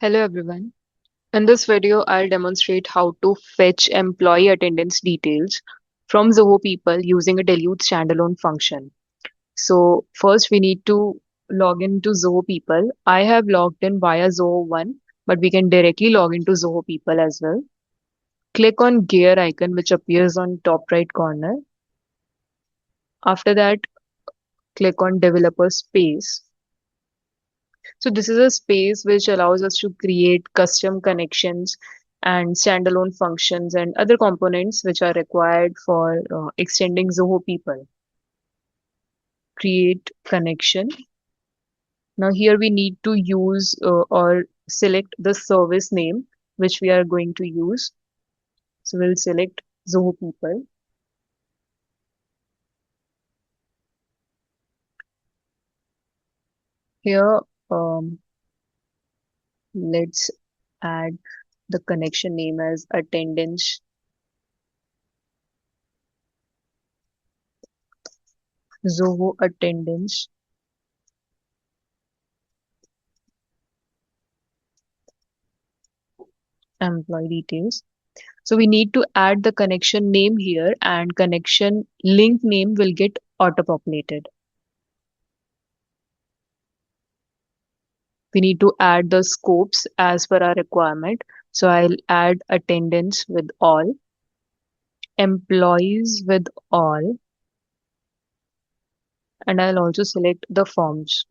Hello everyone. In this video, I'll demonstrate how to fetch employee attendance details from Zoho People using a Deluge standalone function. So first we need to log into Zoho People. I have logged in via Zoho 1, but we can directly log into Zoho People as well. Click on gear icon which appears on top right corner. After that, click on developer space. So this is a space which allows us to create custom connections and standalone functions and other components which are required for extending Zoho People. Create connection. Now here we need to use or select the service name which we are going to use. So we'll select Zoho People. Here, let's add the connection name as attendance Zoho attendance employee details. So we need to add the connection name here and connection link name will get auto-populated. We need to add the scopes as per our requirement. So I'll add attendance with all, employees with all, and I'll also select the forms.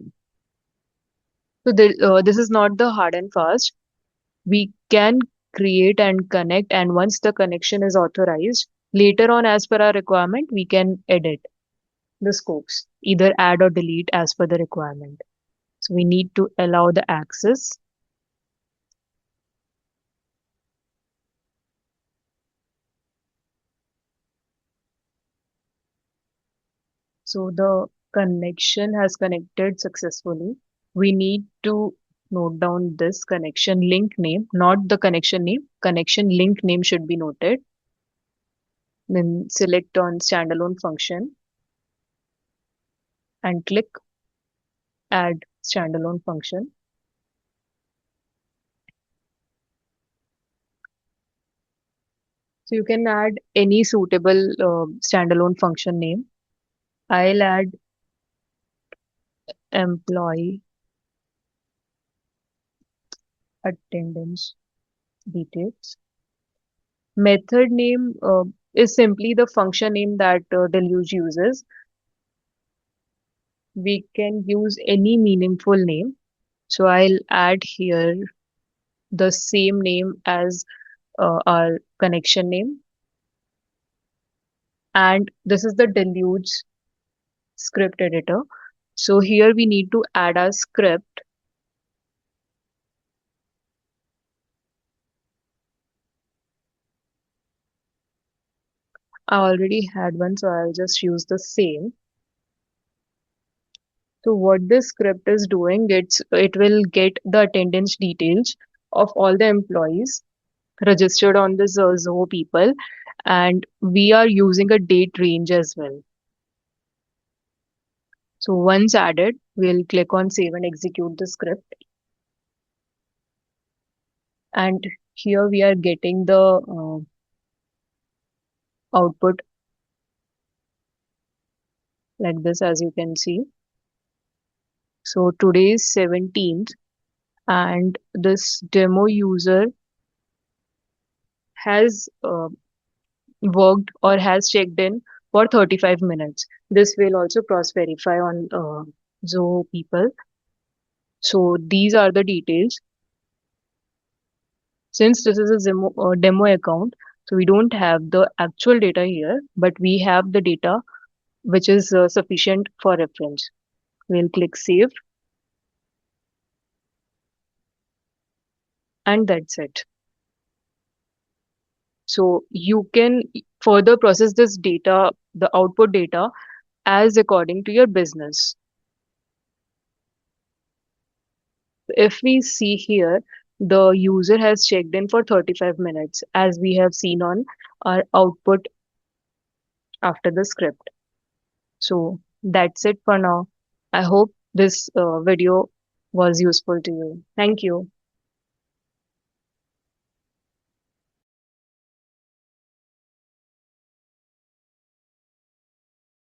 So this is not the hard and fast. We can create and connect, and once the connection is authorized, later on as per our requirement, we can edit the scopes, either add or delete as per the requirement. So we need to allow the access. So the connection has connected successfully. We need to note down this connection link name, not the connection name. Connection link name should be noted. Then select on standalone function and click add standalone function. So you can add any suitable standalone function name. I'll add employee attendance details. Method name is simply the function name that Deluge uses. We can use any meaningful name. So I'll add here the same name as our connection name. And this is the Deluge script editor. So here we need to add our script. I already had one, so I'll just use the same. So what this script is doing, it will get the attendance details of all the employees registered on this Zoho People, and we are using a date range as well. So once added, we'll click on save and execute the script. And here we are getting the output like this, as you can see. So today is 17th, and this demo user has worked or has checked in for 35 minutes. This will also cross-verify on Zoho People. So these are the details. Since this is a demo account, so we don't have the actual data here, but we have the data which is sufficient for reference. We'll click save, and that's it. So you can further process this data, the output data, as according to your business. If we see here, the user has checked in for 35 minutes, as we have seen on our output after the script. So that's it for now. I hope this video was useful to you. Thank you.